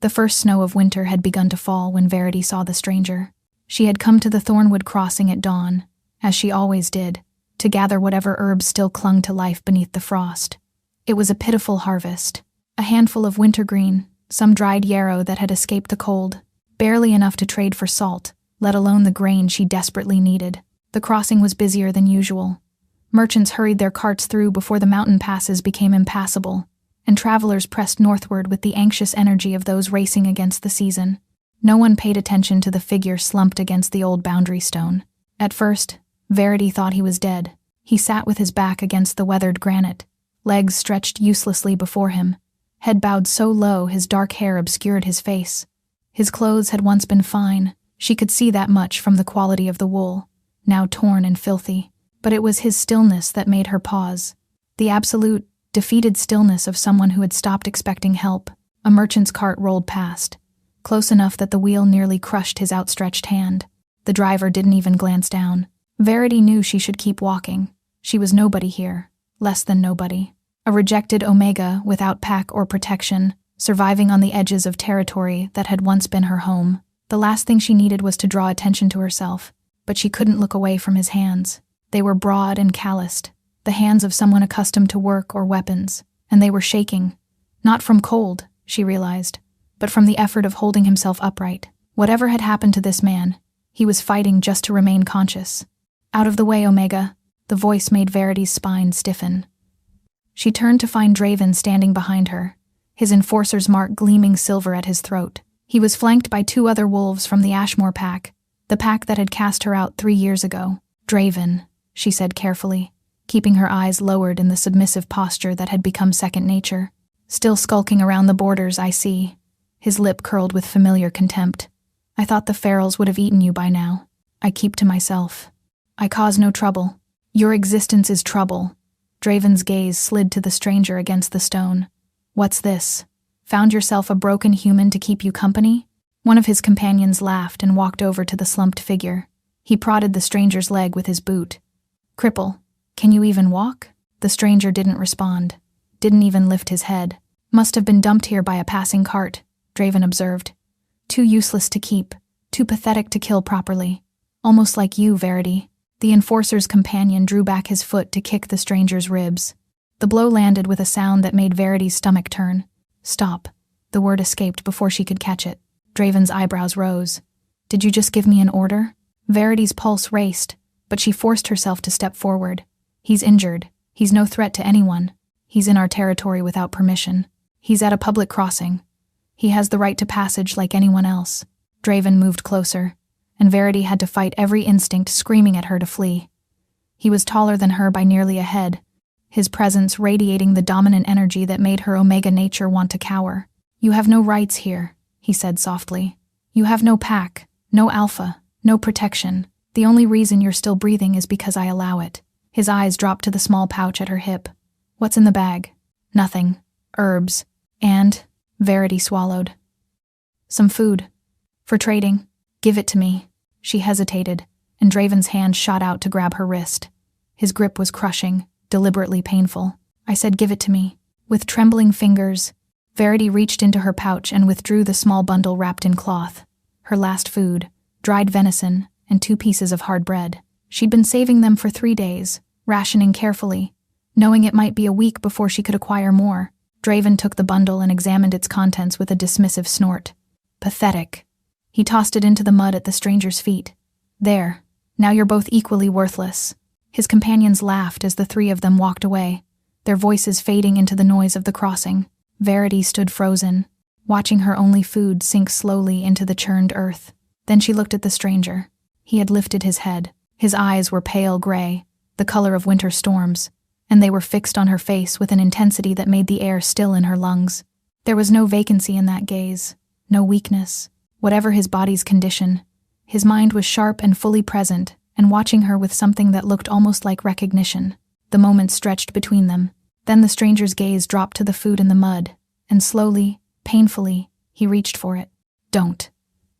The first snow of winter had begun to fall when Verity saw the stranger. She had come to the Thornwood crossing at dawn, as she always did, to gather whatever herbs still clung to life beneath the frost. It was a pitiful harvest. A handful of wintergreen, some dried yarrow that had escaped the cold, barely enough to trade for salt, let alone the grain she desperately needed. The crossing was busier than usual. Merchants hurried their carts through before the mountain passes became impassable, and travelers pressed northward with the anxious energy of those racing against the season. No one paid attention to the figure slumped against the old boundary stone. At first, Verity thought he was dead. He sat with his back against the weathered granite, legs stretched uselessly before him, head bowed so low his dark hair obscured his face. His clothes had once been fine. She could see that much from the quality of the wool, now torn and filthy. But it was his stillness that made her pause. The absolute, defeated stillness of someone who had stopped expecting help. A merchant's cart rolled past, close enough that the wheel nearly crushed his outstretched hand. The driver didn't even glance down. Verity knew she should keep walking. She was nobody here, less than nobody. A rejected Omega without pack or protection, surviving on the edges of territory that had once been her home. The last thing she needed was to draw attention to herself, but she couldn't look away from his hands. They were broad and calloused, the hands of someone accustomed to work or weapons, and they were shaking. Not from cold, she realized, but from the effort of holding himself upright. Whatever had happened to this man, he was fighting just to remain conscious. Out of the way, Omega, the voice made Verity's spine stiffen. She turned to find Draven standing behind her, his enforcer's mark gleaming silver at his throat. He was flanked by 2 other wolves from the Ashmore pack, the pack that had cast her out 3 years ago. Draven, she said carefully, keeping her eyes lowered in the submissive posture that had become second nature. Still skulking around the borders, I see. His lip curled with familiar contempt. I thought the ferals would have eaten you by now. I keep to myself. I cause no trouble. Your existence is trouble. Draven's gaze slid to the stranger against the stone. What's this? Found yourself a broken human to keep you company? One of his companions laughed and walked over to the slumped figure. He prodded the stranger's leg with his boot. Cripple, can you even walk? The stranger didn't respond, didn't even lift his head. Must have been dumped here by a passing cart, Draven observed. Too useless to keep, too pathetic to kill properly. Almost like you, Verity. The enforcer's companion drew back his foot to kick the stranger's ribs. The blow landed with a sound that made Verity's stomach turn. Stop. The word escaped before she could catch it. Draven's eyebrows rose. Did you just give me an order? Verity's pulse raced, but she forced herself to step forward. He's injured. He's no threat to anyone. He's in our territory without permission. He's at a public crossing. He has the right to passage like anyone else. Draven moved closer, and Verity had to fight every instinct screaming at her to flee. He was taller than her by nearly a head, his presence radiating the dominant energy that made her Omega nature want to cower. You have no rights here, he said softly. You have no pack, no alpha, no protection. The only reason you're still breathing is because I allow it. His eyes dropped to the small pouch at her hip. What's in the bag? Nothing. Herbs. And, Verity swallowed. Some food. For trading. Give it to me. She hesitated, and Draven's hand shot out to grab her wrist. His grip was crushing, deliberately painful. I said give it to me. With trembling fingers, Verity reached into her pouch and withdrew the small bundle wrapped in cloth. Her last food, dried venison, and 2 pieces of hard bread. She'd been saving them for 3 days, rationing carefully, knowing it might be a week before she could acquire more. Draven took the bundle and examined its contents with a dismissive snort. Pathetic. He tossed it into the mud at the stranger's feet. There. Now you're both equally worthless. His companions laughed as the 3 of them walked away, their voices fading into the noise of the crossing. Verity stood frozen, watching her only food sink slowly into the churned earth. Then she looked at the stranger. He had lifted his head. His eyes were pale gray, the color of winter storms, and they were fixed on her face with an intensity that made the air still in her lungs. There was no vacancy in that gaze, no weakness. Whatever his body's condition, his mind was sharp and fully present, and watching her with something that looked almost like recognition. The moment stretched between them. Then the stranger's gaze dropped to the food in the mud, and slowly, painfully, he reached for it. Don't.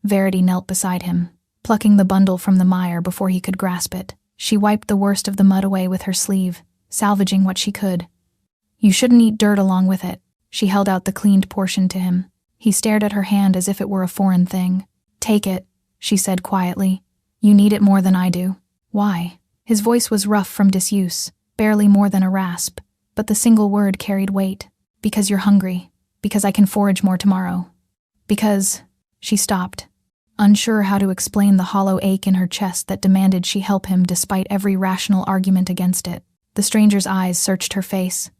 Verity knelt beside him, plucking the bundle from the mire before he could grasp it. She wiped the worst of the mud away with her sleeve, salvaging what she could. You shouldn't eat dirt along with it. She held out the cleaned portion to him. He stared at her hand as if it were a foreign thing. "Take it," she said quietly. "You need it more than I do." "Why?" His voice was rough from disuse, barely more than a rasp, but the single word carried weight. "Because you're hungry. Because I can forage more tomorrow. Because—" She stopped, unsure how to explain the hollow ache in her chest that demanded she help him despite every rational argument against it. The stranger's eyes searched her face.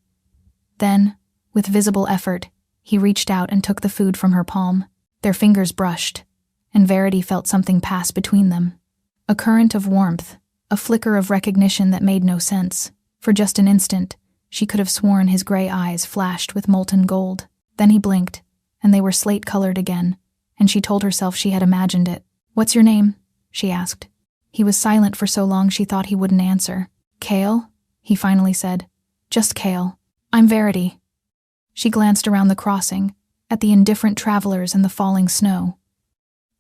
Then, with visible effort, he reached out and took the food from her palm. Their fingers brushed, and Verity felt something pass between them. A current of warmth, a flicker of recognition that made no sense. For just an instant, she could have sworn his gray eyes flashed with molten gold. Then he blinked, and they were slate-colored again, and she told herself she had imagined it. "What's your name?" she asked. He was silent for so long she thought he wouldn't answer. "Kale?" he finally said. "Just Kale. I'm Verity." She glanced around the crossing, at the indifferent travelers and the falling snow.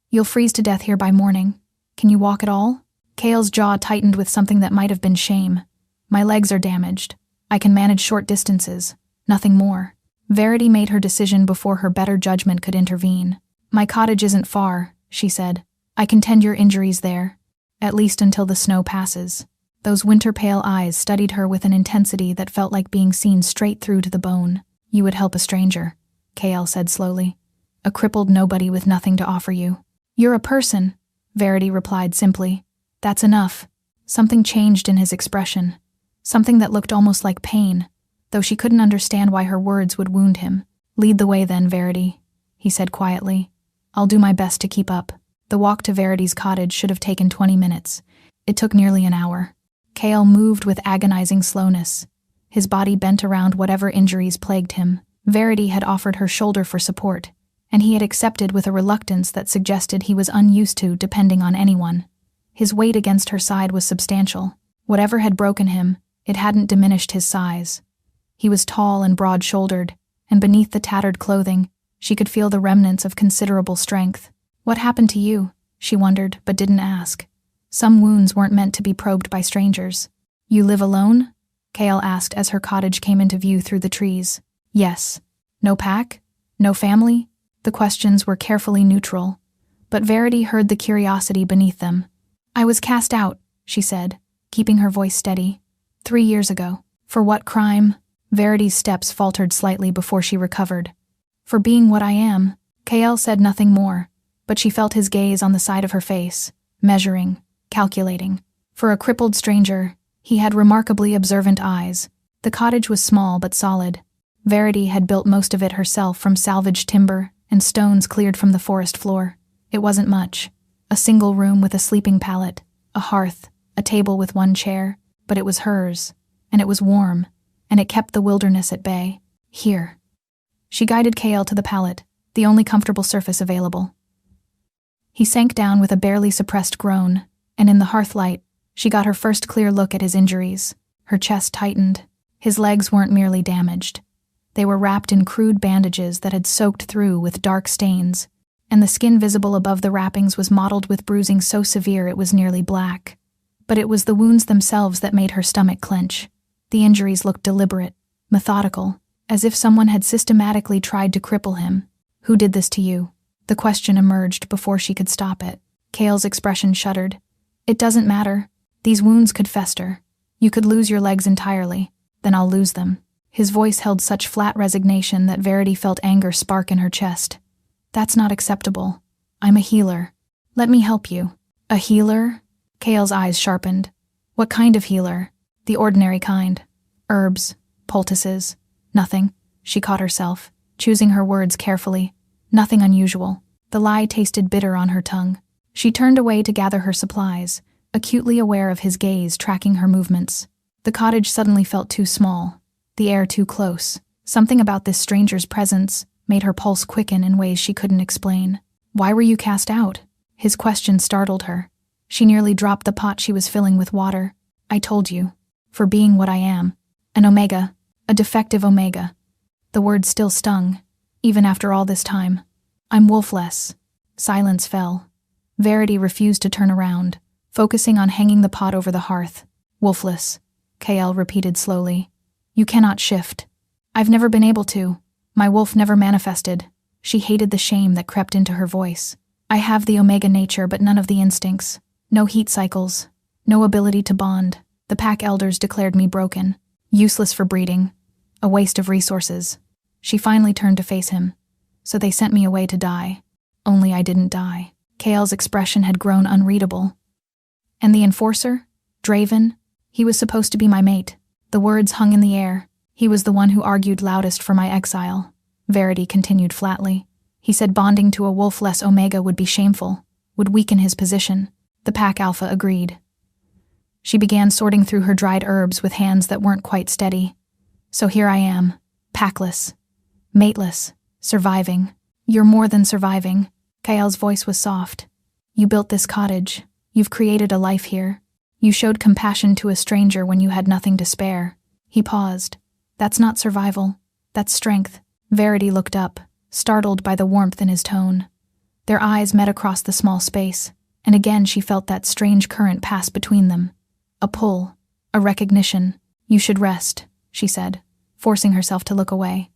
"You'll freeze to death here by morning. Can you walk at all?" Kale's jaw tightened with something that might have been shame. "My legs are damaged. I can manage short distances. Nothing more." Verity made her decision before her better judgment could intervene. "My cottage isn't far," she said. "I can tend your injuries there, at least until the snow passes." Those winter-pale eyes studied her with an intensity that felt like being seen straight through to the bone. "You would help a stranger," Kale said slowly. "A crippled nobody with nothing to offer you." "You're a person," Verity replied simply. "That's enough." Something changed in his expression, something that looked almost like pain, though she couldn't understand why her words would wound him. "Lead the way then, Verity," he said quietly. "I'll do my best to keep up." The walk to Verity's cottage should have taken 20 minutes. It took nearly an hour. Kale moved with agonizing slowness, his body bent around whatever injuries plagued him. Verity had offered her shoulder for support, and he had accepted with a reluctance that suggested he was unused to depending on anyone. His weight against her side was substantial. Whatever had broken him, it hadn't diminished his size. He was tall and broad-shouldered, and beneath the tattered clothing, she could feel the remnants of considerable strength. "What happened to you?" she wondered, but didn't ask. Some wounds weren't meant to be probed by strangers. "You live alone?" Kale asked as her cottage came into view through the trees. "Yes." "No pack? No family?" The questions were carefully neutral, but Verity heard the curiosity beneath them. "I was cast out," she said, keeping her voice steady. 3 years ago." "For what crime?" Verity's steps faltered slightly before she recovered. "For being what I am." Kale said nothing more, but she felt his gaze on the side of her face, measuring, calculating. For a crippled stranger, he had remarkably observant eyes. The cottage was small but solid. Verity had built most of it herself from salvaged timber and stones cleared from the forest floor. It wasn't much. A single room with a sleeping pallet, a hearth, a table with one chair, but it was hers, and it was warm, and it kept the wilderness at bay. "Here." She guided Kale to the pallet, the only comfortable surface available. He sank down with a barely suppressed groan, and in the hearthlight, she got her first clear look at his injuries. Her chest tightened. His legs weren't merely damaged. They were wrapped in crude bandages that had soaked through with dark stains, and the skin visible above the wrappings was mottled with bruising so severe it was nearly black. But it was the wounds themselves that made her stomach clench. The injuries looked deliberate, methodical, as if someone had systematically tried to cripple him. "Who did this to you?" The question emerged before she could stop it. Kale's expression shuddered. "It doesn't matter. These wounds could fester. You could lose your legs entirely. Then I'll lose them." His voice held such flat resignation that Verity felt anger spark in her chest. "That's not acceptable. I'm a healer. Let me help you." "A healer?" Kale's eyes sharpened. "What kind of healer?" "The ordinary kind. Herbs, poultices. Nothing." She caught herself, choosing her words carefully. "Nothing unusual." The lie tasted bitter on her tongue. She turned away to gather her supplies, acutely aware of his gaze tracking her movements. The cottage suddenly felt too small, the air too close. Something about this stranger's presence made her pulse quicken in ways she couldn't explain. "Why were you cast out?" His question startled her. She nearly dropped the pot she was filling with water. "I told you. For being what I am. An omega. A defective omega." The word still stung, even after all this time. "I'm wolfless." Silence fell. Verity refused to turn around, focusing on hanging the pot over the hearth. "Wolfless," Kale repeated slowly. "You cannot shift." "I've never been able to. My wolf never manifested." She hated the shame that crept into her voice. I have the Omega nature, but none of the instincts. No heat cycles. No ability to bond. The pack elders declared me broken. Useless for breeding. A waste of resources. She finally turned to face him. So they sent me away to die. Only I didn't die. Kael's expression had grown unreadable. And the enforcer? Draven? He was supposed to be my mate. The words hung in the air. He was the one who argued loudest for my exile. Verity continued flatly. He said bonding to a wolf-less Omega would be shameful, would weaken his position. The pack alpha agreed. She began sorting through her dried herbs with hands that weren't quite steady. So here I am, packless, mateless, surviving. You're more than surviving. Kael's voice was soft. You built this cottage. You've created a life here. You showed compassion to a stranger when you had nothing to spare. He paused. That's not survival. That's strength. Verity looked up, startled by the warmth in his tone. Their eyes met across the small space, and again she felt that strange current pass between them. A pull, a recognition. You should rest, she said, forcing herself to look away.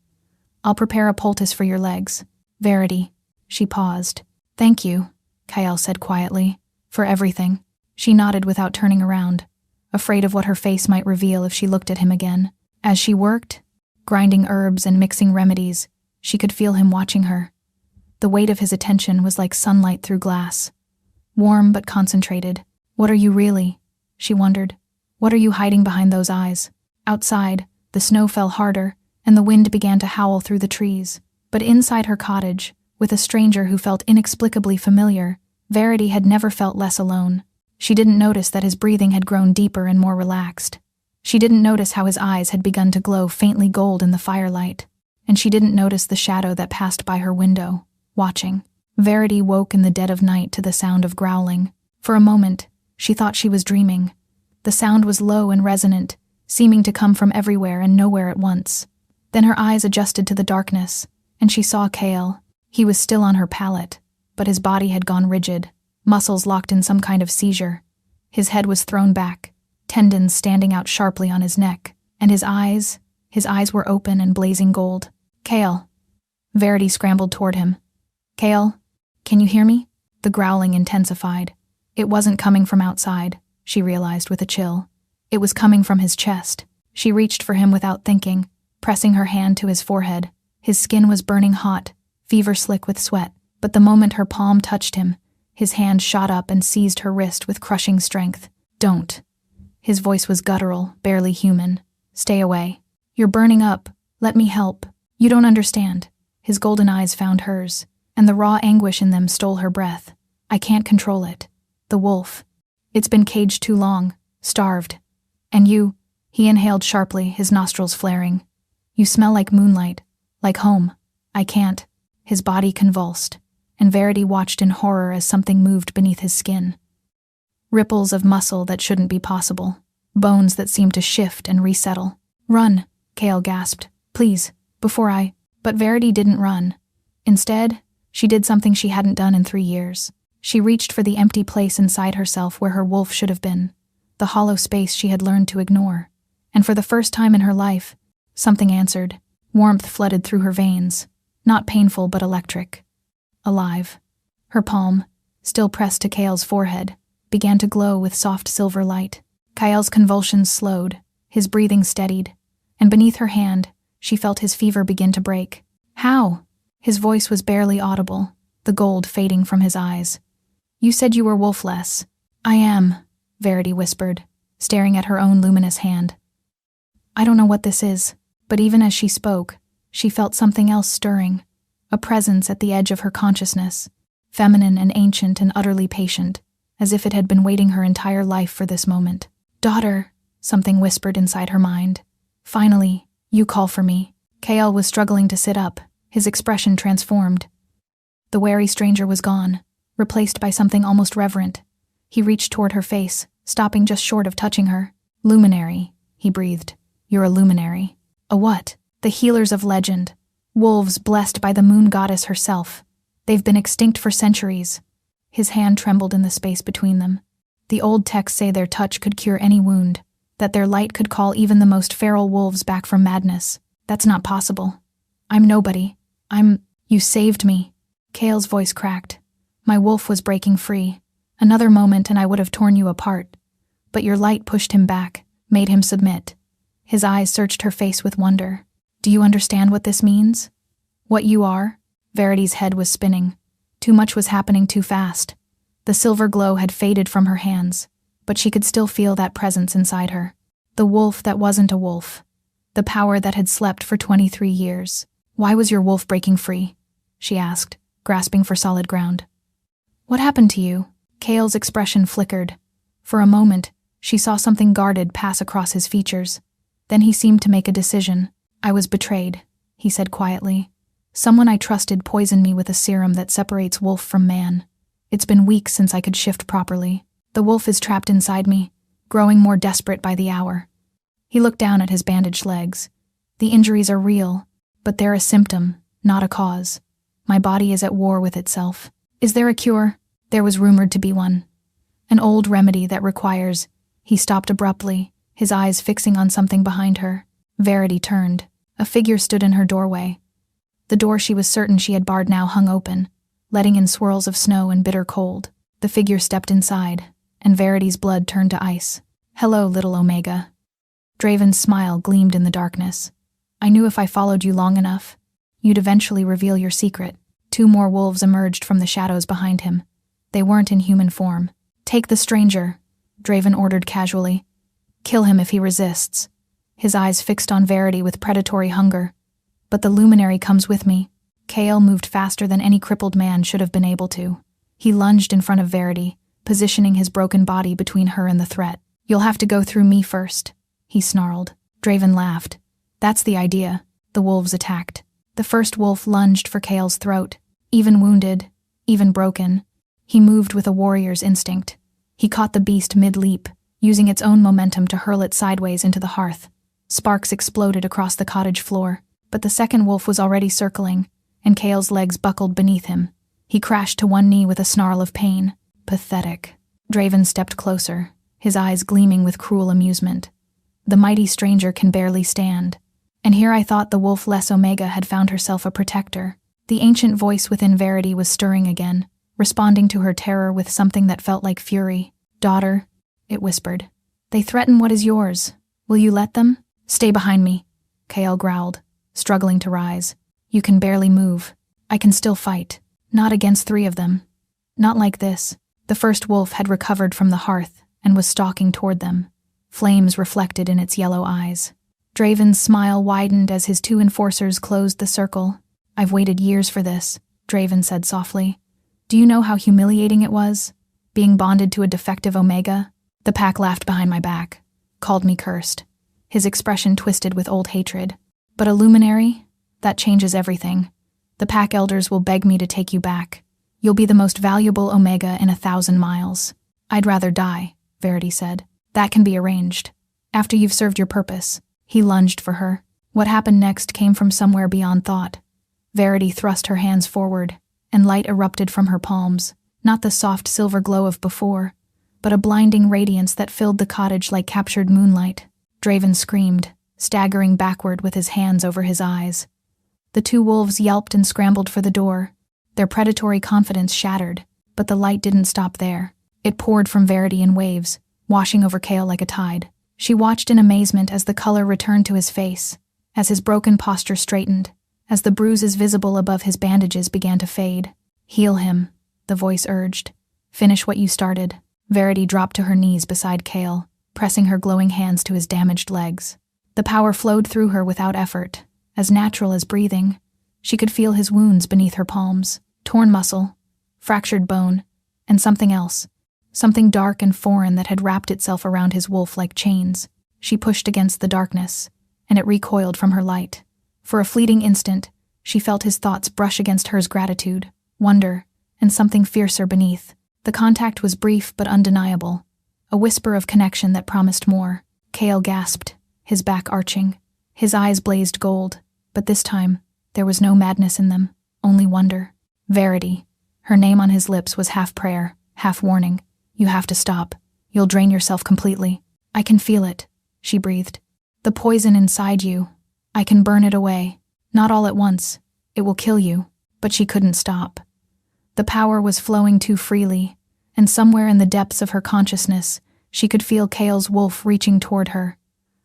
I'll prepare a poultice for your legs. Verity. She paused. Thank you, Kael said quietly, for everything. She nodded without turning around, afraid of what her face might reveal if she looked at him again. As she worked, grinding herbs and mixing remedies, she could feel him watching her. The weight of his attention was like sunlight through glass. Warm but concentrated. What are you really? She wondered. What are you hiding behind those eyes? Outside, the snow fell harder, and the wind began to howl through the trees. But inside her cottage, with a stranger who felt inexplicably familiar, Verity had never felt less alone. She didn't notice that his breathing had grown deeper and more relaxed. She didn't notice how his eyes had begun to glow faintly gold in the firelight. And she didn't notice the shadow that passed by her window, watching. Verity woke in the dead of night to the sound of growling. For a moment, she thought she was dreaming. The sound was low and resonant, seeming to come from everywhere and nowhere at once. Then her eyes adjusted to the darkness, and she saw Kael. He was still on her pallet, but his body had gone rigid, muscles locked in some kind of seizure. His head was thrown back, tendons standing out sharply on his neck, and his eyes were open and blazing gold. Kael. Verity scrambled toward him. Kael, can you hear me? The growling intensified. It wasn't coming from outside, she realized with a chill. It was coming from his chest. She reached for him without thinking, pressing her hand to his forehead. His skin was burning hot, fever-slick with sweat, but the moment her palm touched him, his hand shot up and seized her wrist with crushing strength. Don't. His voice was guttural, barely human. Stay away. You're burning up. Let me help. You don't understand. His golden eyes found hers, and the raw anguish in them stole her breath. I can't control it. The wolf. It's been caged too long, starved. And you, he inhaled sharply, his nostrils flaring. You smell like moonlight, like home. I can't. His body convulsed, and Verity watched in horror as something moved beneath his skin. Ripples of muscle that shouldn't be possible, bones that seemed to shift and resettle. Run, Kael gasped. Please, before I... But Verity didn't run. Instead, she did something she hadn't done in 3 years. She reached for the empty place inside herself where her wolf should have been, the hollow space she had learned to ignore. And for the first time in her life, something answered. Warmth flooded through her veins, not painful but electric. Alive. Her palm, still pressed to Kael's forehead, began to glow with soft silver light. Kael's convulsions slowed, his breathing steadied, and beneath her hand, she felt his fever begin to break. How? His voice was barely audible, the gold fading from his eyes. You said you were wolfless. I am, Verity whispered, staring at her own luminous hand. I don't know what this is, but even as she spoke, she felt something else stirring, a presence at the edge of her consciousness, feminine and ancient and utterly patient, as if it had been waiting her entire life for this moment. Daughter, something whispered inside her mind. Finally, you call for me. Kael was struggling to sit up, his expression transformed. The wary stranger was gone, replaced by something almost reverent. He reached toward her face, stopping just short of touching her. Luminary, he breathed. You're a luminary. A what? The healers of legend. Wolves blessed by the moon goddess herself. They've been extinct for centuries. His hand trembled in the space between them. The old texts say their touch could cure any wound, that their light could call even the most feral wolves back from madness. That's not possible. I'm nobody. You saved me. Kale's voice cracked. My wolf was breaking free. Another moment and I would have torn you apart. But your light pushed him back, made him submit. His eyes searched her face with wonder. Do you understand what this means? What you are? Verity's head was spinning. Too much was happening too fast. The silver glow had faded from her hands, but she could still feel that presence inside her. The wolf that wasn't a wolf. The power that had slept for 23 years. Why was your wolf breaking free? She asked, grasping for solid ground. What happened to you? Kale's expression flickered. For a moment, she saw something guarded pass across his features. Then he seemed to make a decision. I was betrayed, he said quietly. Someone I trusted poisoned me with a serum that separates wolf from man. It's been weeks since I could shift properly. The wolf is trapped inside me, growing more desperate by the hour. He looked down at his bandaged legs. The injuries are real, but they're a symptom, not a cause. My body is at war with itself. Is there a cure? There was rumored to be one. An old remedy that requires... He stopped abruptly, his eyes fixing on something behind her. Verity turned. A figure stood in her doorway. The door she was certain she had barred now hung open, letting in swirls of snow and bitter cold. The figure stepped inside, and Verity's blood turned to ice. Hello, little Omega. Draven's smile gleamed in the darkness. I knew if I followed you long enough, you'd eventually reveal your secret. 2 more wolves emerged from the shadows behind him. They weren't in human form. Take the stranger, Draven ordered casually. Kill him if he resists. His eyes fixed on Verity with predatory hunger. But the luminary comes with me. Kale moved faster than any crippled man should have been able to. He lunged in front of Verity, positioning his broken body between her and the threat. You'll have to go through me first, he snarled. Draven laughed. That's the idea. The wolves attacked. The first wolf lunged for Kale's throat. Even wounded, even broken, he moved with a warrior's instinct. He caught the beast mid-leap, using its own momentum to hurl it sideways into the hearth. Sparks exploded across the cottage floor, but the second wolf was already circling, and Kale's legs buckled beneath him. He crashed to one knee with a snarl of pain. Pathetic. Draven stepped closer, his eyes gleaming with cruel amusement. The mighty stranger can barely stand. And here I thought the wolf-less Omega had found herself a protector. The ancient voice within Verity was stirring again, responding to her terror with something that felt like fury. Daughter, it whispered. They threaten what is yours. Will you let them? Stay behind me, Kale growled, struggling to rise. You can barely move. I can still fight. Not against 3 of them. Not like this. The first wolf had recovered from the hearth and was stalking toward them, flames reflected in its yellow eyes. Draven's smile widened as his 2 enforcers closed the circle. I've waited years for this, Draven said softly. Do you know how humiliating it was? Being bonded to a defective Omega? The pack laughed behind my back, called me cursed. His expression twisted with old hatred. But a luminary? That changes everything. The pack elders will beg me to take you back. You'll be the most valuable Omega in 1,000 miles. I'd rather die, Verity said. That can be arranged. After you've served your purpose. He lunged for her. What happened next came from somewhere beyond thought. Verity thrust her hands forward, and light erupted from her palms, not the soft silver glow of before, but a blinding radiance that filled the cottage like captured moonlight. Draven screamed, staggering backward with his hands over his eyes. The 2 wolves yelped and scrambled for the door, their predatory confidence shattered, but the light didn't stop there. It poured from Verity in waves, washing over Kale like a tide. She watched in amazement as the color returned to his face, as his broken posture straightened, as the bruises visible above his bandages began to fade. Heal him, the voice urged. Finish what you started. Verity dropped to her knees beside Kale, pressing her glowing hands to his damaged legs. The power flowed through her without effort, as natural as breathing. She could feel his wounds beneath her palms, torn muscle, fractured bone, and something else. Something dark and foreign that had wrapped itself around his wolf like chains. She pushed against the darkness, and it recoiled from her light. For a fleeting instant, she felt his thoughts brush against hers gratitude, wonder, and something fiercer beneath. The contact was brief but undeniable, a whisper of connection that promised more. Kale gasped, his back arching. His eyes blazed gold, but this time, there was no madness in them, only wonder. Verity. Her name on his lips was half prayer, half warning. You have to stop. You'll drain yourself completely. I can feel it, she breathed. The poison inside you. I can burn it away. Not all at once. It will kill you. but she couldn't stop. The power was flowing too freely, and somewhere in the depths of her consciousness, she could feel Kale's wolf reaching toward her,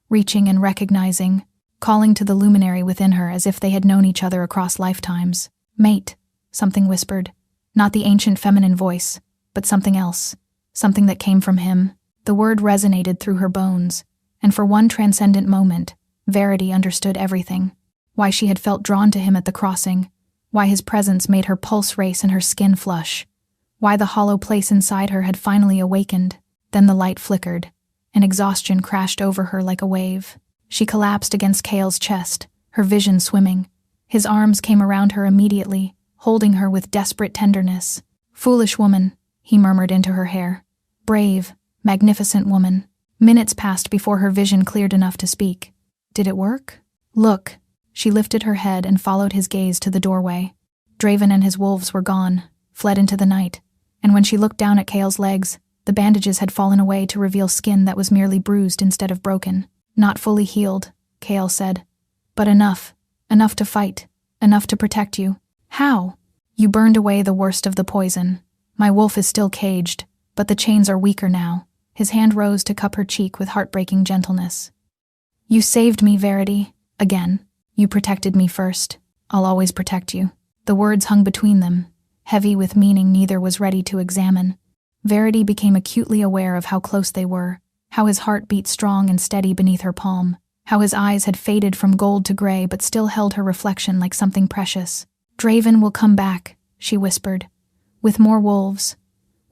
reaching and recognizing, calling to the luminary within her as if they had known each other across lifetimes. "Mate," something whispered, not the ancient feminine voice, but something else, something that came from him. The word resonated through her bones, and for one transcendent moment, Verity understood everything. Why she had felt drawn to him at the crossing, why his presence made her pulse race and her skin flush, why the hollow place inside her had finally awakened. Then the light flickered, and exhaustion crashed over her like a wave. She collapsed against Kale's chest, her vision swimming. His arms came around her immediately, holding her with desperate tenderness. "Foolish woman," he murmured into her hair. "Brave, magnificent woman." Minutes passed before her vision cleared enough to speak. "Did it work?" "Look." She lifted her head and followed his gaze to the doorway. Draven and his wolves were gone, fled into the night, and when she looked down at Kale's legs, the bandages had fallen away to reveal skin that was merely bruised instead of broken. "Not fully healed," Kale said. "But enough. Enough to fight. Enough to protect you." "How?" "You burned away the worst of the poison. My wolf is still caged, but the chains are weaker now." His hand rose to cup her cheek with heartbreaking gentleness. "You saved me, Verity. Again. You protected me first. I'll always protect you." The words hung between them, heavy with meaning neither was ready to examine. Verity became acutely aware of how close they were, how his heart beat strong and steady beneath her palm, how his eyes had faded from gold to gray but still held her reflection like something precious. "Draven will come back," she whispered. "With more wolves.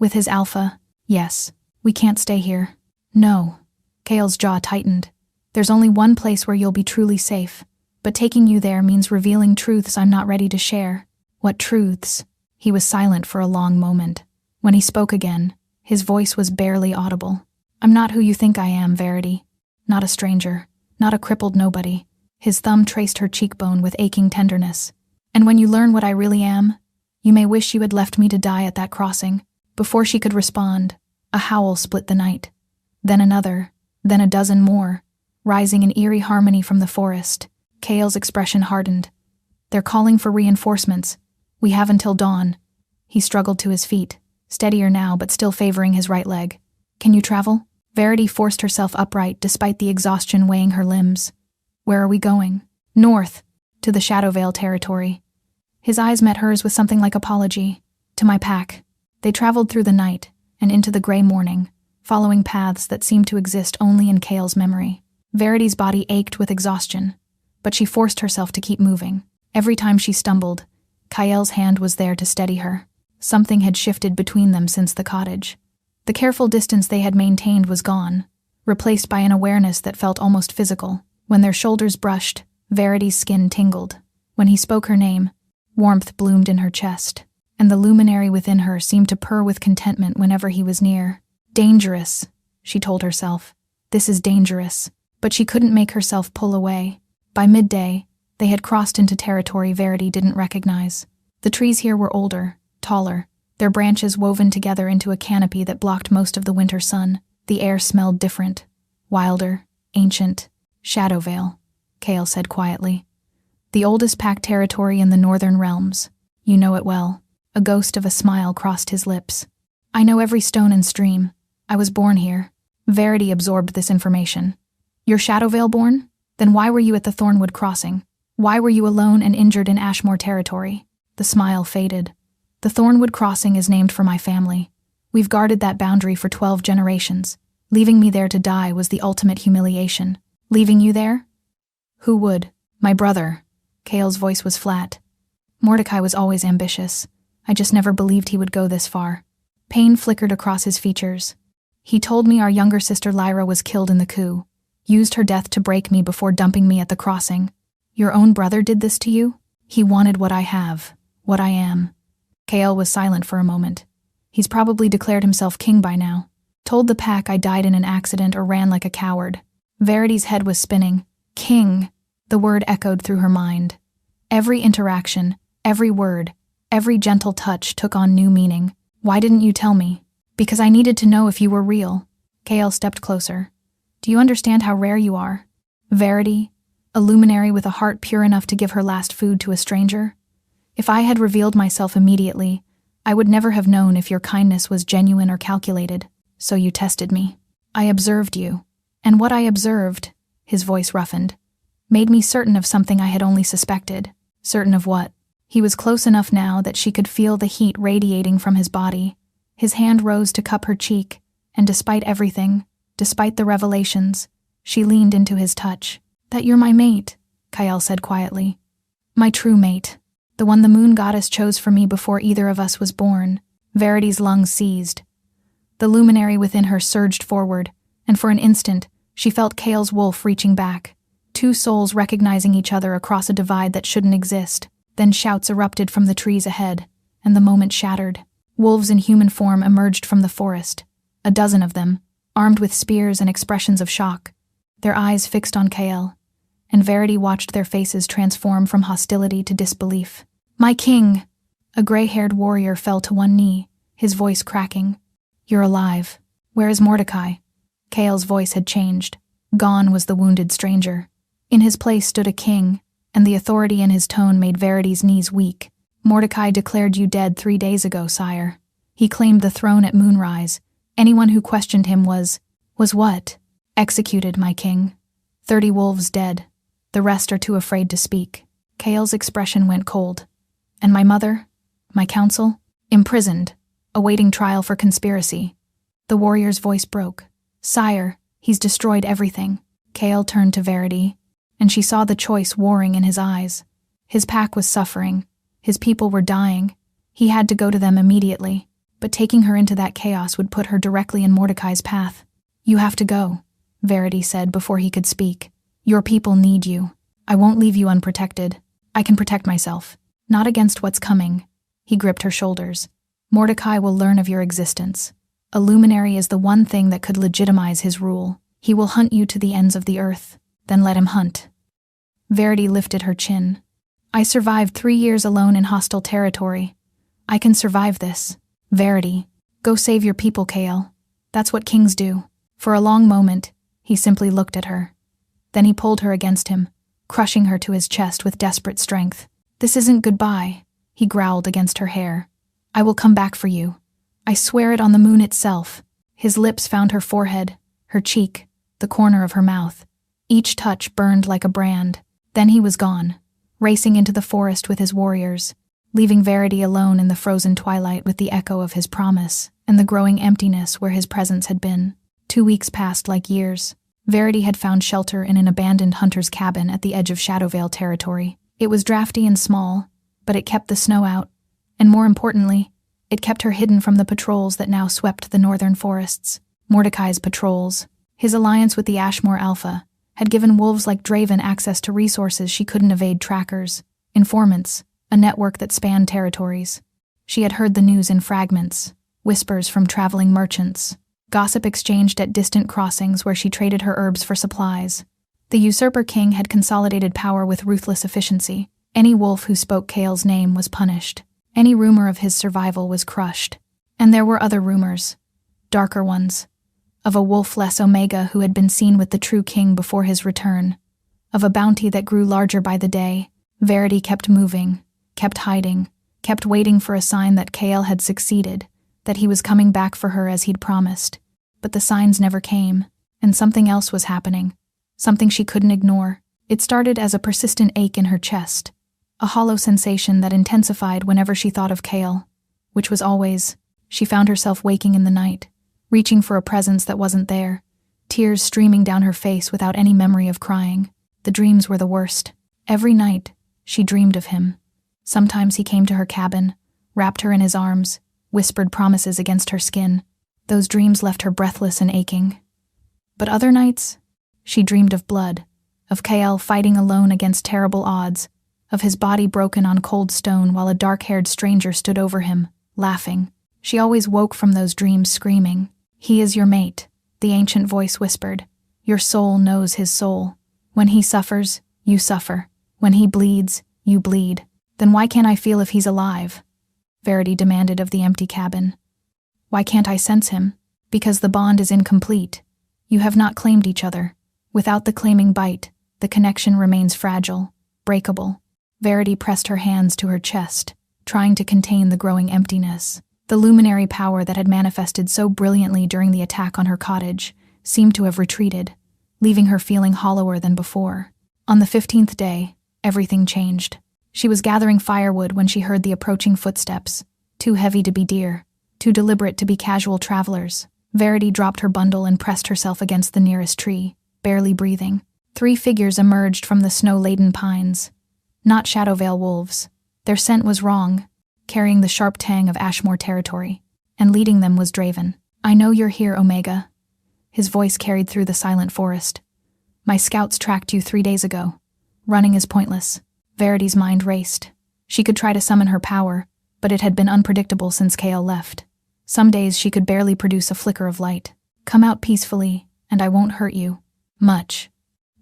With his alpha. Yes. We can't stay here." "No." Kale's jaw tightened. "There's only one place where you'll be truly safe, but taking you there means revealing truths I'm not ready to share." "What truths?" He was silent for a long moment. When he spoke again, his voice was barely audible. "I'm not who you think I am, Verity. Not a stranger. Not a crippled nobody." His thumb traced her cheekbone with aching tenderness. "And when you learn what I really am, you may wish you had left me to die at that crossing." Before she could respond, a howl split the night. Then another, then a dozen more, rising in eerie harmony from the forest. Kale's expression hardened. "They're calling for reinforcements. We have until dawn." He struggled to his feet, steadier now but still favoring his right leg. "Can you travel?" Verity forced herself upright despite the exhaustion weighing her limbs. "Where are we going?" "North, to the Shadowvale territory." His eyes met hers with something like apology. "To my pack." They traveled through the night and into the gray morning, following paths that seemed to exist only in Kale's memory. Verity's body ached with exhaustion, but she forced herself to keep moving. Every time she stumbled, Kael's hand was there to steady her. Something had shifted between them since the cottage. The careful distance they had maintained was gone, replaced by an awareness that felt almost physical. When their shoulders brushed, Verity's skin tingled. When he spoke her name, warmth bloomed in her chest, and the luminary within her seemed to purr with contentment whenever he was near. "Dangerous," she told herself. "This is dangerous." But she couldn't make herself pull away. By midday, they had crossed into territory Verity didn't recognize. The trees here were older, taller, their branches woven together into a canopy that blocked most of the winter sun. The air smelled different, wilder, ancient. "Shadowvale," Kale said quietly. "The oldest pack territory in the northern realms. You know it well." A ghost of a smile crossed his lips. "I know every stone and stream. I was born here." Verity absorbed this information. "You're Shadowvale born? Then why were you at the Thornwood Crossing? Why were you alone and injured in Ashmore territory?" The smile faded. "The Thornwood Crossing is named for my family. We've guarded that boundary for 12 generations. Leaving me there to die was the ultimate humiliation. Leaving you there? Who would? My brother." Kale's voice was flat. "Mordecai was always ambitious. I just never believed he would go this far." Pain flickered across his features. "He told me our younger sister Lyra was killed in the coup. Used her death to break me before dumping me at the crossing." "Your own brother did this to you?" "He wanted what I have, what I am." Kale was silent for a moment. "He's probably declared himself king by now. Told the pack I died in an accident or ran like a coward." Verity's head was spinning. "King." The word echoed through her mind. Every interaction, every word, every gentle touch took on new meaning. "Why didn't you tell me?" "Because I needed to know if you were real." Kale stepped closer. "Do you understand how rare you are? Verity, a luminary with a heart pure enough to give her last food to a stranger? If I had revealed myself immediately, I would never have known if your kindness was genuine or calculated, so you tested me. I observed you, and what I observed," his voice roughened, "made me certain of something I had only suspected." Certain of what? He was close enough now that she could feel the heat radiating from his body. His hand rose to cup her cheek, and despite everything, despite the revelations, she leaned into his touch. "That you're my mate," Kyle said quietly. "My true mate. The one the moon goddess chose for me before either of us was born." Verity's lungs seized. The luminary within her surged forward, and for an instant, she felt Kale's wolf reaching back. Two souls recognizing each other across a divide that shouldn't exist. Then shouts erupted from the trees ahead, and the moment shattered. Wolves in human form emerged from the forest, a dozen of them, armed with spears and expressions of shock, their eyes fixed on Kale, and Verity watched their faces transform from hostility to disbelief. "My king!" A gray-haired warrior fell to one knee, his voice cracking. "You're alive. Where is Mordecai?" Kale's voice had changed. Gone was the wounded stranger. In his place stood a king, and the authority in his tone made Verity's knees weak. "Mordecai declared you dead 3 days ago, sire. He claimed the throne at moonrise. Anyone who questioned him was what? Executed, my king. 30 wolves dead. The rest are too afraid to speak." Kale's expression went cold. "And my mother? My counsel? Imprisoned, awaiting trial for conspiracy." The warrior's voice broke. "Sire, he's destroyed everything." Kale turned to Verity, and she saw the choice warring in his eyes. His pack was suffering. His people were dying. He had to go to them immediately, but taking her into that chaos would put her directly in Mordecai's path. "You have to go," Verity said before he could speak. "Your people need you. I won't leave you unprotected. I can protect myself. Not against what's coming." He gripped her shoulders. "Mordecai will learn of your existence. A luminary is the one thing that could legitimize his rule. He will hunt you to the ends of the earth. Then let him hunt." Verity lifted her chin. "I survived 3 years alone in hostile territory. I can survive this." "Verity, go save your people, Kale. That's what kings do." For a long moment, he simply looked at her. Then he pulled her against him, crushing her to his chest with desperate strength. "This isn't goodbye," he growled against her hair. "I will come back for you. I swear it on the moon itself." His lips found her forehead, her cheek, the corner of her mouth. Each touch burned like a brand. Then he was gone, racing into the forest with his warriors, leaving Verity alone in the frozen twilight with the echo of his promise and the growing emptiness where his presence had been. 2 weeks passed like years. Verity had found shelter in an abandoned hunter's cabin at the edge of Shadowvale territory. It was drafty and small, but it kept the snow out, and more importantly, it kept her hidden from the patrols that now swept the northern forests. Mordecai's patrols, his alliance with the Ashmore Alpha, had given wolves like Draven access to resources she couldn't evade: trackers, informants, a network that spanned territories. She had heard the news in fragments, whispers from traveling merchants, gossip exchanged at distant crossings where she traded her herbs for supplies. The usurper king had consolidated power with ruthless efficiency. Any wolf who spoke Kale's name was punished. Any rumor of his survival was crushed. And there were other rumors, darker ones, of a wolf-less Omega who had been seen with the true king before his return, of a bounty that grew larger by the day. Verity kept moving, kept hiding, kept waiting for a sign that Kale had succeeded, that he was coming back for her as he'd promised. But the signs never came, and something else was happening, something she couldn't ignore. It started as a persistent ache in her chest, a hollow sensation that intensified whenever she thought of Kale, which was always. She found herself waking in the night, reaching for a presence that wasn't there, tears streaming down her face without any memory of crying. The dreams were the worst. Every night, she dreamed of him. Sometimes he came to her cabin, wrapped her in his arms, whispered promises against her skin. Those dreams left her breathless and aching. But other nights, she dreamed of blood, of Kale fighting alone against terrible odds, of his body broken on cold stone while a dark-haired stranger stood over him, laughing. She always woke from those dreams screaming. "He is your mate," the ancient voice whispered. "Your soul knows his soul. When he suffers, you suffer. When he bleeds, you bleed. Then why can't I feel if he's alive?" Verity demanded of the empty cabin. "Why can't I sense him?" "Because the bond is incomplete. You have not claimed each other. Without the claiming bite, the connection remains fragile, breakable." Verity pressed her hands to her chest, trying to contain the growing emptiness. The luminary power that had manifested so brilliantly during the attack on her cottage seemed to have retreated, leaving her feeling hollower than before. On the 15th day, everything changed. She was gathering firewood when she heard the approaching footsteps, too heavy to be deer, too deliberate to be casual travelers. Verity dropped her bundle and pressed herself against the nearest tree, barely breathing. 3 figures emerged from the snow-laden pines. Not Shadowvale wolves. Their scent was wrong, carrying the sharp tang of Ashmore territory, and leading them was Draven. "I know you're here, Omega." His voice carried through the silent forest. "My scouts tracked you 3 days ago. Running is pointless." Verity's mind raced. She could try to summon her power, but it had been unpredictable since Kael left. Some days she could barely produce a flicker of light. "Come out peacefully, and I won't hurt you. Much."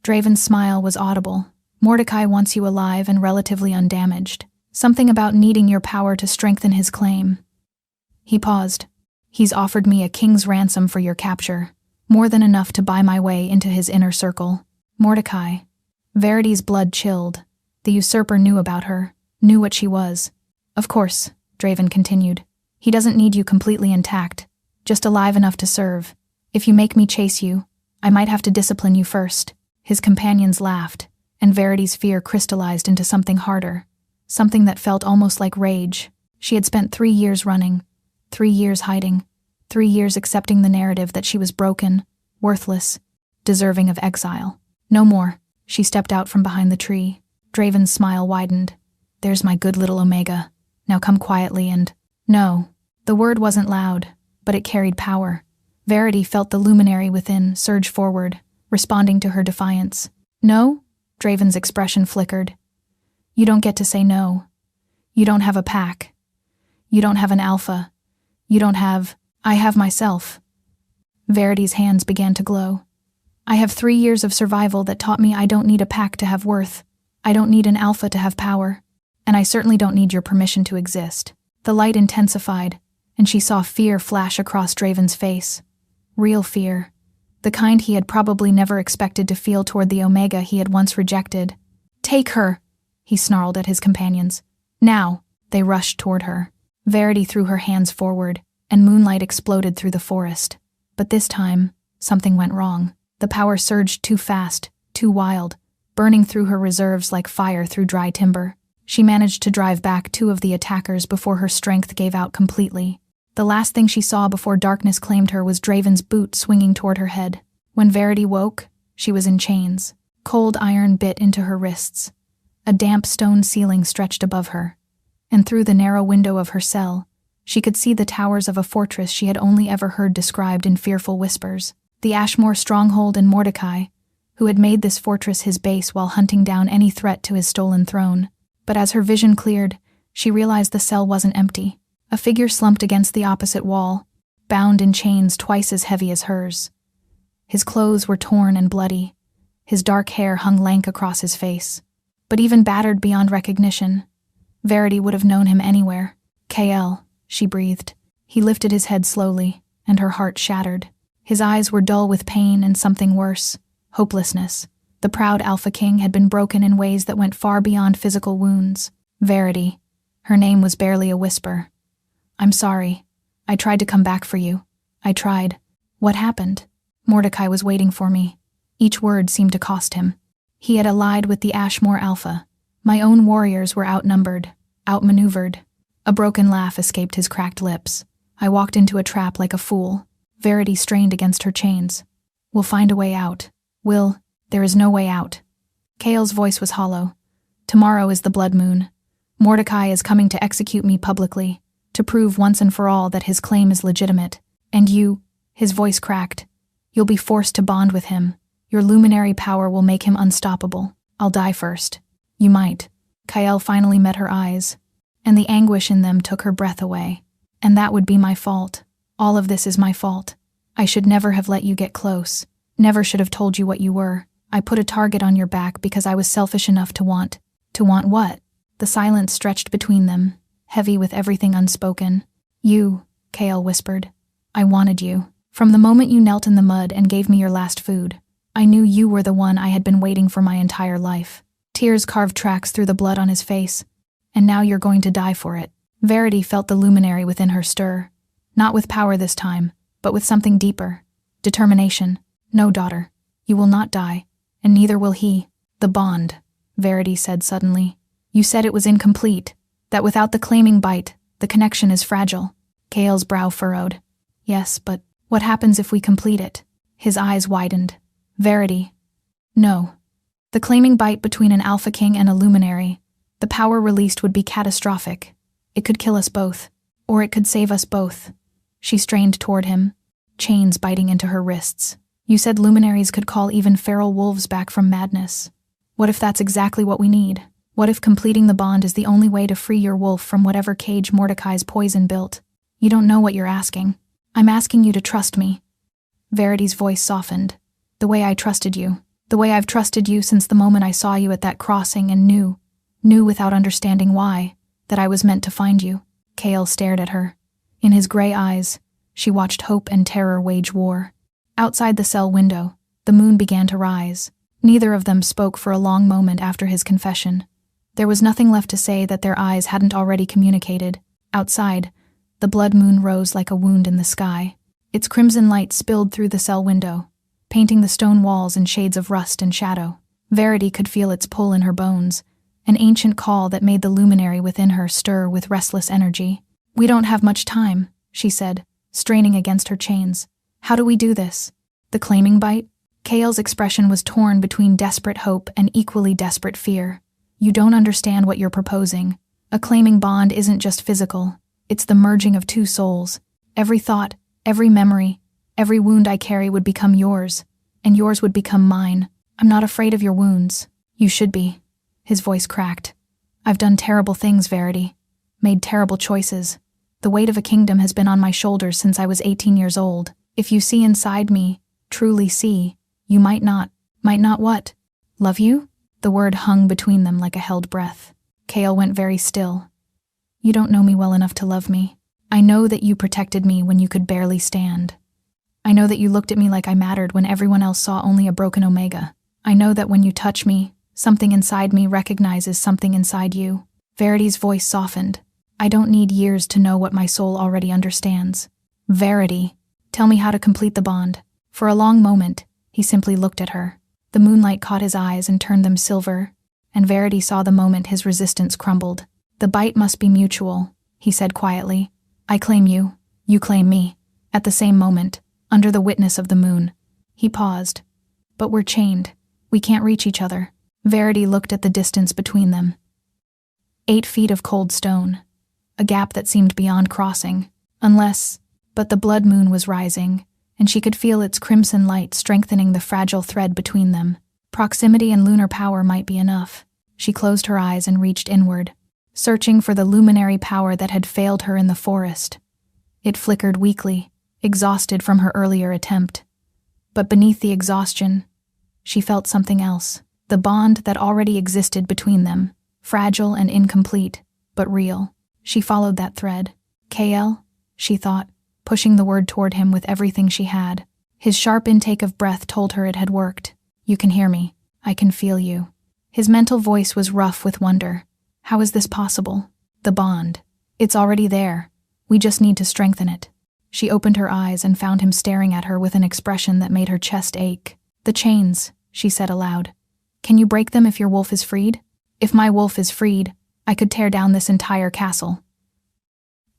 Draven's smile was audible. "Mordecai wants you alive and relatively undamaged. Something about needing your power to strengthen his claim." He paused. "He's offered me a king's ransom for your capture, more than enough to buy my way into his inner circle." Mordecai. Verity's blood chilled. The usurper knew about her, knew what she was. "Of course," Draven continued. "He doesn't need you completely intact, just alive enough to serve. If you make me chase you, I might have to discipline you first." His companions laughed, and Verity's fear crystallized into something harder, something that felt almost like rage. She had spent 3 years running, 3 years hiding, 3 years accepting the narrative that she was broken, worthless, deserving of exile. "No more." She stepped out from behind the tree. Draven's smile widened. "There's my good little Omega. Now come quietly and—" "No." The word wasn't loud, but it carried power. Verity felt the luminary within surge forward, responding to her defiance. "No?" Draven's expression flickered. "You don't get to say no. You don't have a pack. You don't have an alpha. You don't have— I have myself." Verity's hands began to glow. "I have 3 years of survival that taught me I don't need a pack to have worth. I don't need an alpha to have power. And I certainly don't need your permission to exist." The light intensified, and she saw fear flash across Draven's face. Real fear. The kind he had probably never expected to feel toward the Omega he had once rejected. "Take her!" he snarled at his companions. "Now!" They rushed toward her. Verity threw her hands forward, and moonlight exploded through the forest. But this time, something went wrong. The power surged too fast, too wild, burning through her reserves like fire through dry timber. She managed to drive back 2 of the attackers before her strength gave out completely. The last thing she saw before darkness claimed her was Draven's boot swinging toward her head. When Verity woke, she was in chains. Cold iron bit into her wrists. A damp stone ceiling stretched above her, and through the narrow window of her cell, she could see the towers of a fortress she had only ever heard described in fearful whispers. The Ashmore stronghold in Mordecai, who had made this fortress his base while hunting down any threat to his stolen throne. But as her vision cleared, she realized the cell wasn't empty. A figure slumped against the opposite wall, bound in chains twice as heavy as hers. His clothes were torn and bloody. His dark hair hung lank across his face. But even battered beyond recognition, Verity would have known him anywhere. "Kael," she breathed. He lifted his head slowly, and her heart shattered. His eyes were dull with pain and something worse, hopelessness. The proud Alpha King had been broken in ways that went far beyond physical wounds. Verity. Her name was barely a whisper. "I'm sorry. I tried to come back for you. I tried." "What happened?" Mordecai was waiting for me. Each word seemed to cost him. He had allied with the Ashmore Alpha. My own warriors were outnumbered, outmaneuvered. A broken laugh escaped his cracked lips. "I walked into a trap like a fool." Verity strained against her chains. "We'll find a way out. There is no way out." Kael's voice was hollow. "Tomorrow is the blood moon. Mordecai is coming to execute me publicly, to prove once and for all that his claim is legitimate. And you," his voice cracked, "you'll be forced to bond with him. Your luminary power will make him unstoppable. I'll die first." "You might." Kael finally met her eyes, and the anguish in them took her breath away. "And that would be my fault. All of this is my fault. I should never have let you get close. Never should have told you what you were. I put a target on your back because I was selfish enough to want." "To want what?" The silence stretched between them, heavy with everything unspoken. "You," Kael whispered. "I wanted you. From the moment you knelt in the mud and gave me your last food, I knew you were the one I had been waiting for my entire life. Tears carved tracks through the blood on his face. And now you're going to die for it. Verity felt the luminary within her stir. Not with power this time, but with something deeper. Determination. No, daughter. You will not die, and neither will he. The bond, Verity said suddenly. You said it was incomplete, that without the claiming bite, the connection is fragile. Kael's brow furrowed. Yes, but what happens if we complete it? His eyes widened. Verity. No. The claiming bite between an Alpha King and a luminary, the power released would be catastrophic. It could kill us both, or it could save us both. She strained toward him, chains biting into her wrists. You said luminaries could call even feral wolves back from madness. What if that's exactly what we need? What if completing the bond is the only way to free your wolf from whatever cage Mordecai's poison built? You don't know what you're asking. I'm asking you to trust me. Verity's voice softened. The way I trusted you. The way I've trusted you since the moment I saw you at that crossing and knew without understanding why, that I was meant to find you. Kael stared at her. In his gray eyes, she watched hope and terror wage war. Outside the cell window, the moon began to rise. Neither of them spoke for a long moment after his confession. There was nothing left to say that their eyes hadn't already communicated. Outside, the blood moon rose like a wound in the sky. Its crimson light spilled through the cell window, painting the stone walls in shades of rust and shadow. Verity could feel its pull in her bones, an ancient call that made the luminary within her stir with restless energy. We don't have much time, she said, straining against her chains. How do we do this? The claiming bite? Kael's expression was torn between desperate hope and equally desperate fear. You don't understand what you're proposing. A claiming bond isn't just physical. It's the merging of two souls. Every thought, every memory, every wound I carry would become yours, and yours would become mine. I'm not afraid of your wounds. You should be. His voice cracked. I've done terrible things, Verity. Made terrible choices. The weight of a kingdom has been on my shoulders since I was 18 years old. If you see inside me, truly see, you might not what? Love you? The word hung between them like a held breath. Kael went very still. You don't know me well enough to love me. I know that you protected me when you could barely stand. I know that you looked at me like I mattered when everyone else saw only a broken omega. I know that when you touch me, something inside me recognizes something inside you. Verity's voice softened. I don't need years to know what my soul already understands. Verity. Tell me how to complete the bond. For a long moment, he simply looked at her. The moonlight caught his eyes and turned them silver, and Verity saw the moment his resistance crumbled. The bite must be mutual, he said quietly. I claim you, you claim me. At the same moment, under the witness of the moon. He paused. But we're chained. We can't reach each other. Verity looked at the distance between them. 8 feet of cold stone. A gap that seemed beyond crossing. But the blood moon was rising, and she could feel its crimson light strengthening the fragile thread between them. Proximity and lunar power might be enough. She closed her eyes and reached inward, searching for the luminary power that had failed her in the forest. It flickered weakly, exhausted from her earlier attempt. But beneath the exhaustion, she felt something else. The bond that already existed between them, fragile and incomplete, but real. She followed that thread. Kael, she thought, pushing the word toward him with everything she had. His sharp intake of breath told her it had worked. You can hear me. I can feel you. His mental voice was rough with wonder. How is this possible? The bond. It's already there. We just need to strengthen it. She opened her eyes and found him staring at her with an expression that made her chest ache. The chains, she said aloud. Can you break them if your wolf is freed? If my wolf is freed, I could tear down this entire castle.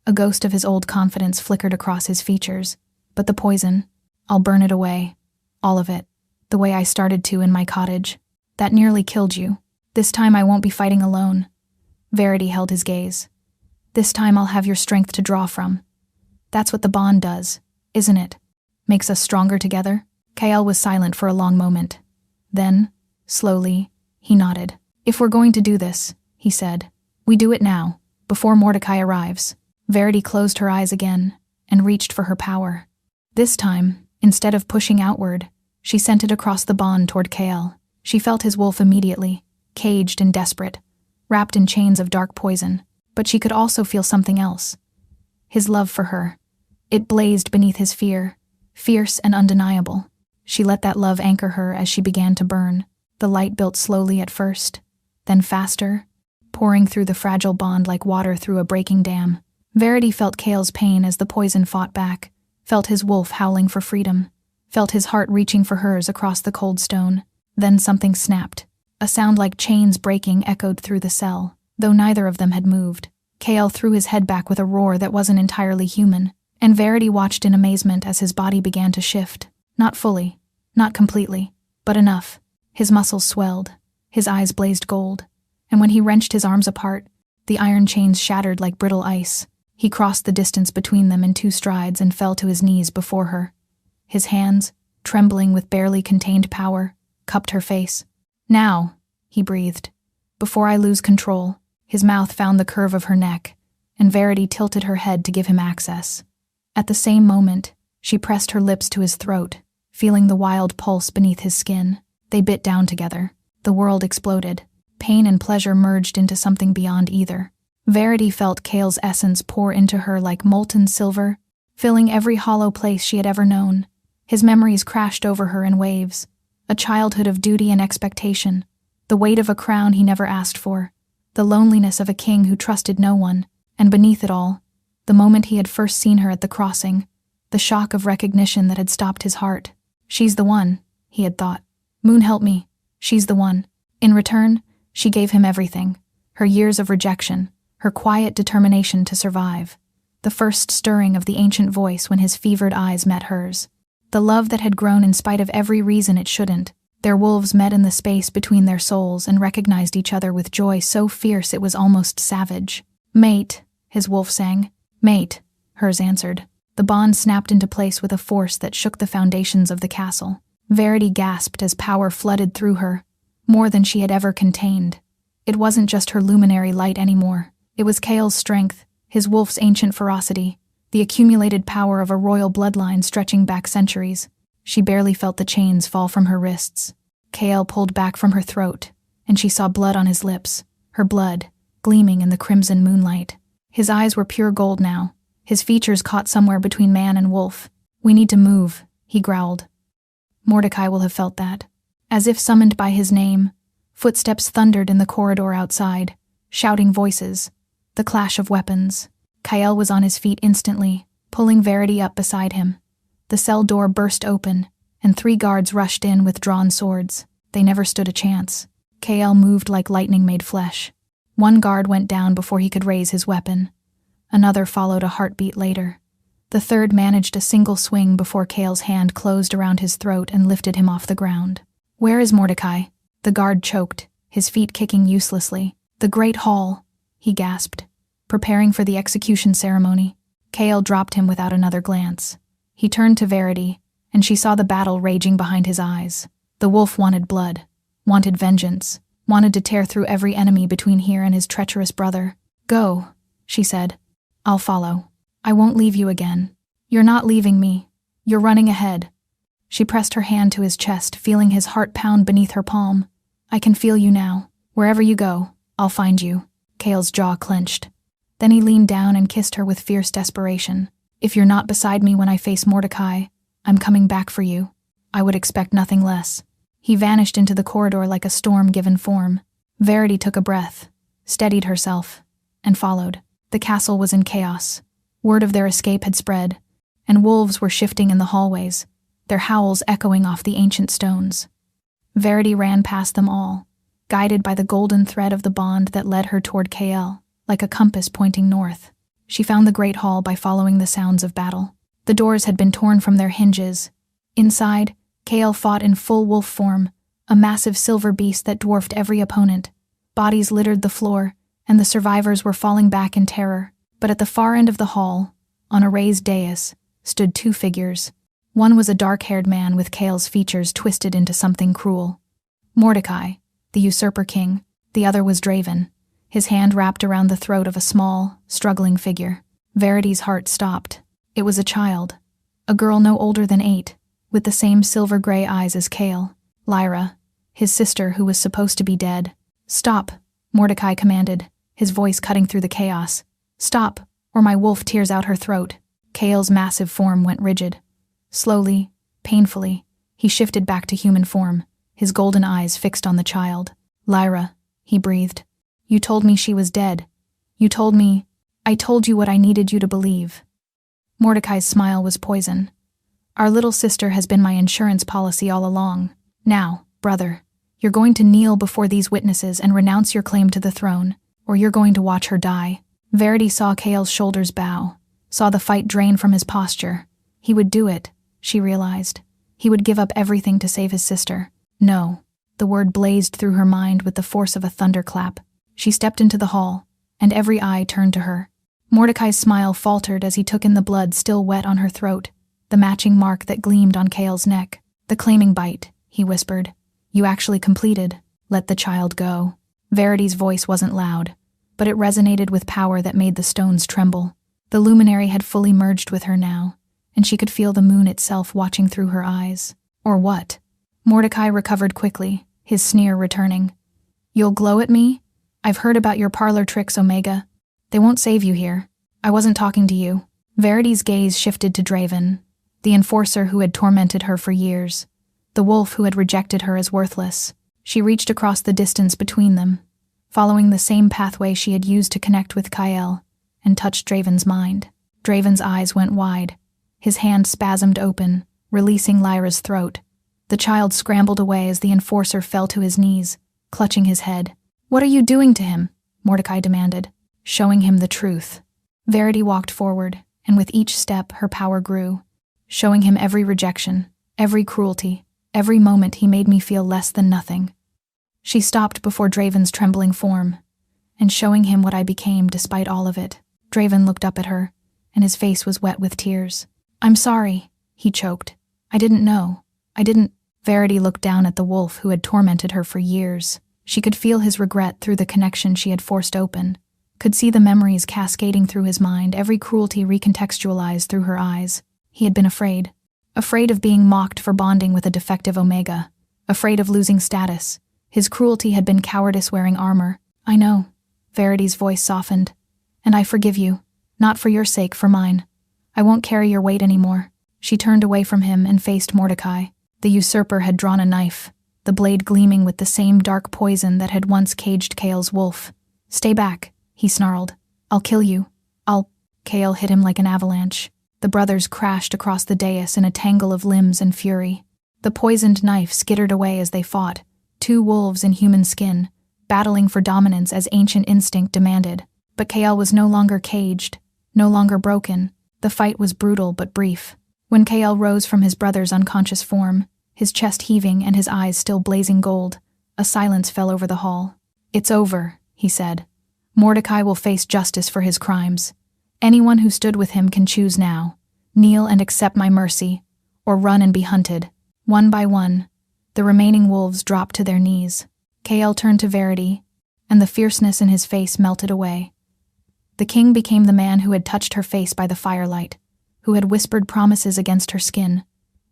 A ghost of his old confidence flickered across his features. But the poison, I'll burn it away. All of it. The way I started to in my cottage. That nearly killed you. This time I won't be fighting alone. Verity held his gaze. This time I'll have your strength to draw from. That's what the bond does, isn't it? Makes us stronger together? Kael was silent for a long moment. Then, slowly, he nodded. If we're going to do this, he said, we do it now, before Mordecai arrives. Verity closed her eyes again and reached for her power. This time, instead of pushing outward, she sent it across the bond toward Kael. She felt his wolf immediately, caged and desperate, wrapped in chains of dark poison. But she could also feel something else. His love for her. It blazed beneath his fear, fierce and undeniable. She let that love anchor her as she began to burn. The light built slowly at first, then faster, pouring through the fragile bond like water through a breaking dam. Verity felt Cale's pain as the poison fought back, felt his wolf howling for freedom, felt his heart reaching for hers across the cold stone. Then something snapped. A sound like chains breaking echoed through the cell, though neither of them had moved. Cale threw his head back with a roar that wasn't entirely human, and Verity watched in amazement as his body began to shift. Not fully, not completely, but enough. His muscles swelled, his eyes blazed gold, and when he wrenched his arms apart, the iron chains shattered like brittle ice. He crossed the distance between them in 2 strides and fell to his knees before her. His hands, trembling with barely contained power, cupped her face. "Now," he breathed. "Before I lose control." His mouth found the curve of her neck, and Verity tilted her head to give him access. At the same moment, she pressed her lips to his throat, feeling the wild pulse beneath his skin. They bit down together. The world exploded. Pain and pleasure merged into something beyond either. Verity felt Cale's essence pour into her like molten silver, filling every hollow place she had ever known. His memories crashed over her in waves. A childhood of duty and expectation, the weight of a crown he never asked for, the loneliness of a king who trusted no one, and beneath it all, the moment he had first seen her at the crossing, the shock of recognition that had stopped his heart. She's the one, he had thought. Moon help me. She's the one. In return, she gave him everything. Her years of rejection, her quiet determination to survive, the first stirring of the ancient voice when his fevered eyes met hers. The love that had grown in spite of every reason it shouldn't. Their wolves met in the space between their souls and recognized each other with joy so fierce it was almost savage. "Mate," his wolf sang. "Mate," hers answered. The bond snapped into place with a force that shook the foundations of the castle. Verity gasped as power flooded through her, more than she had ever contained. It wasn't just her luminary light anymore. It was Cale's strength, his wolf's ancient ferocity, the accumulated power of a royal bloodline stretching back centuries. She barely felt the chains fall from her wrists. Cale pulled back from her throat, and she saw blood on his lips, her blood, gleaming in the crimson moonlight. His eyes were pure gold now, his features caught somewhere between man and wolf. "We need to move," he growled. Mordecai will have felt that. As if summoned by his name, footsteps thundered in the corridor outside, shouting voices, the clash of weapons. Cale was on his feet instantly, pulling Verity up beside him. The cell door burst open, and 3 guards rushed in with drawn swords. They never stood a chance. Cale moved like lightning made flesh. 1 guard went down before he could raise his weapon. Another followed a heartbeat later. The 3rd managed a single swing before Cale's hand closed around his throat and lifted him off the ground. "Where is Mordecai?" The guard choked, his feet kicking uselessly. "The Great Hall," he gasped, preparing for the execution ceremony. Cale dropped him without another glance. He turned to Verity, and she saw the battle raging behind his eyes. The wolf wanted blood, wanted vengeance, wanted to tear through every enemy between here and his treacherous brother. "Go," she said. "I'll follow. I won't leave you again." "You're not leaving me. You're running ahead." She pressed her hand to his chest, feeling his heart pound beneath her palm. "I can feel you now. Wherever you go, I'll find you." Cale's jaw clenched. Then he leaned down and kissed her with fierce desperation. "If you're not beside me when I face Mordecai, I'm coming back for you. I would expect nothing less." He vanished into the corridor like a storm given form. Verity took a breath, steadied herself, and followed. The castle was in chaos. Word of their escape had spread, and wolves were shifting in the hallways, their howls echoing off the ancient stones. Verity ran past them all, guided by the golden thread of the bond that led her toward Cale, like a compass pointing north. She found the Great Hall by following the sounds of battle. The doors had been torn from their hinges. Inside, Cale fought in full wolf form, a massive silver beast that dwarfed every opponent. Bodies littered the floor, and the survivors were falling back in terror. But at the far end of the hall, on a raised dais, stood 2 figures. One was a dark-haired man with Cale's features twisted into something cruel. Mordecai, the usurper king. The other was Draven, his hand wrapped around the throat of a small, struggling figure. Verity's heart stopped. It was a child, a girl no older than 8, with the same silver-gray eyes as Cale. Lyra, his sister who was supposed to be dead. "Stop," Mordecai commanded, his voice cutting through the chaos. "Stop, or my wolf tears out her throat." Cale's massive form went rigid. Slowly, painfully, he shifted back to human form, his golden eyes fixed on the child. "Lyra," he breathed. "You told me she was dead. You told me... I told you what I needed you to believe." Mordecai's smile was poison. "Our little sister has been my insurance policy all along. Now, brother, you're going to kneel before these witnesses and renounce your claim to the throne, or you're going to watch her die." Verity saw Cale's shoulders bow, saw the fight drain from his posture. He would do it, she realized. He would give up everything to save his sister. No. The word blazed through her mind with the force of a thunderclap. She stepped into the hall, and every eye turned to her. Mordecai's smile faltered as he took in the blood still wet on her throat, the matching mark that gleamed on Cale's neck. "The claiming bite," he whispered. "You actually completed. Let the child go." Verity's voice wasn't loud, but it resonated with power that made the stones tremble. The luminary had fully merged with her now, and she could feel the moon itself watching through her eyes. Or what? Mordecai recovered quickly, his sneer returning. "You'll glow at me? I've heard about your parlor tricks, Omega. They won't save you here. I wasn't talking to you." Verity's gaze shifted to Draven, the enforcer who had tormented her for years, the wolf who had rejected her as worthless. She reached across the distance between them, following the same pathway she had used to connect with Kyle, and touched Draven's mind. Draven's eyes went wide. His hand spasmed open, releasing Lyra's throat. The child scrambled away as the enforcer fell to his knees, clutching his head. "What are you doing to him?" Mordecai demanded. "Showing him the truth." Verity walked forward, and with each step her power grew, showing him every rejection, every cruelty, every moment he made me feel less than nothing. She stopped before Draven's trembling form, and showing him what I became despite all of it. Draven looked up at her, and his face was wet with tears. "I'm sorry," he choked. "I didn't know. I didn't..." Verity looked down at the wolf who had tormented her for years. She could feel his regret through the connection she had forced open, could see the memories cascading through his mind, every cruelty recontextualized through her eyes. He had been afraid. Afraid of being mocked for bonding with a defective Omega. Afraid of losing status. His cruelty had been cowardice wearing armor. "I know." Verity's voice softened. "And I forgive you. Not for your sake, for mine. I won't carry your weight anymore." She turned away from him and faced Mordecai. The usurper had drawn a knife, the blade gleaming with the same dark poison that had once caged Cale's wolf. "Stay back," he snarled. "I'll kill you. Cale hit him like an avalanche. The brothers crashed across the dais in a tangle of limbs and fury. The poisoned knife skittered away as they fought, two wolves in human skin, battling for dominance as ancient instinct demanded. But Cale was no longer caged, no longer broken. The fight was brutal but brief. When Cale rose from his brother's unconscious form, his chest heaving and his eyes still blazing gold, a silence fell over the hall. "It's over," he said. "Mordecai will face justice for his crimes. Anyone who stood with him can choose now. Kneel and accept my mercy, or run and be hunted." One by one, the remaining wolves dropped to their knees. Cale turned to Verity, and the fierceness in his face melted away. The king became the man who had touched her face by the firelight, who had whispered promises against her skin,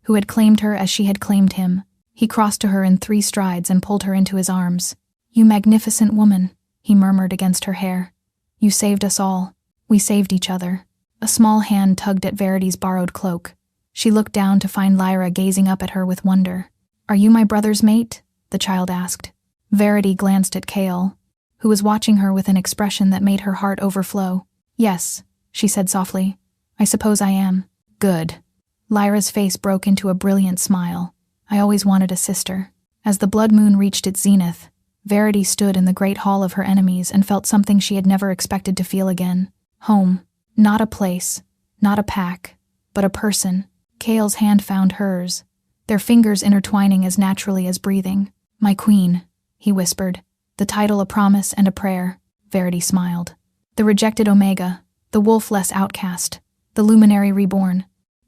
who had claimed her as she had claimed him. He crossed to her in 3 strides and pulled her into his arms. "You magnificent woman," he murmured against her hair. "You saved us all. We saved each other." A small hand tugged at Verity's borrowed cloak. She looked down to find Lyra gazing up at her with wonder. "Are you my brother's mate?" the child asked. Verity glanced at Cale, who was watching her with an expression that made her heart overflow. "Yes," she said softly. "I suppose I am." "Good." Lyra's face broke into a brilliant smile. "I always wanted a sister." As the blood moon reached its zenith, Verity stood in the great hall of her enemies and felt something she had never expected to feel again. Home. Not a place, not a pack, but a person. Cale's hand found hers, their fingers intertwining as naturally as breathing. "My queen," he whispered, the title a promise and a prayer. Verity smiled. The rejected Omega, the wolf-less outcast, the luminary reborn.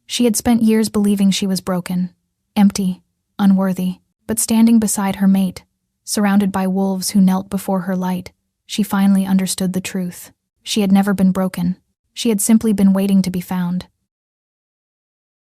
She had spent years believing she was broken, empty, unworthy, but standing beside her mate, surrounded by wolves who knelt before her light, she finally understood the truth. She had never been broken. She had simply been waiting to be found.